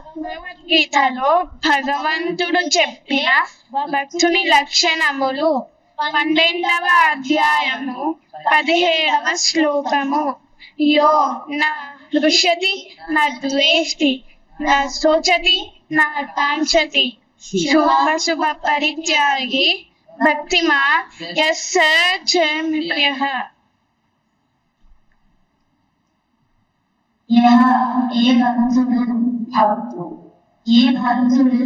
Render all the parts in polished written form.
భగవద్గీతలో భగవంతుడు చెప్పిన భక్తుని లక్షణములు 12వ అధ్యాయము 17వ శ్లోకము. యో నా హృష్యతి నా ద్వేష్టి నా శోచతి నా కాంక్షతి శుభ పరిత్యాగి భక్తిమా యస్స ప్రియః. ఏ భక్తుడు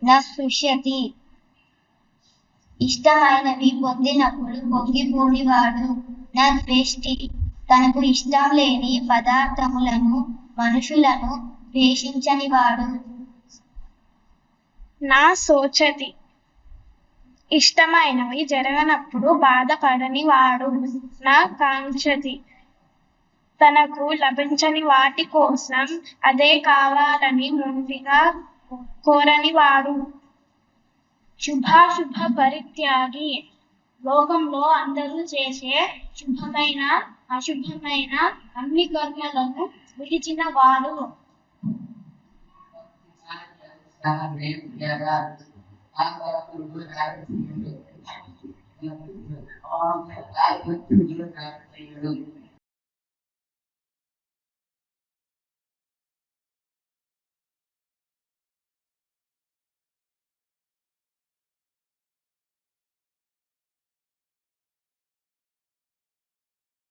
నా సృష్యతి ఇష్టమైనవి పొందినప్పుడు పొంగిపోనివాడు, నా ద్వేష్టి తనకు ఇష్టం లేని పదార్థములను మనుషులను ద్వేషించని వాడు, నా శోచతి ఇష్టమైనవి జరగనప్పుడు బాధపడని వాడు, నా కాంక్షతి తనకు లభించని వాటి కోసం అదే కావాలని ముందుగా కోరని వాడు, శుభాశుభ పరిత్యాగి లోకంలో అందరూ చేసే శుభమైన అశుభమైన అన్ని కర్మలను విడిచిన వాడు,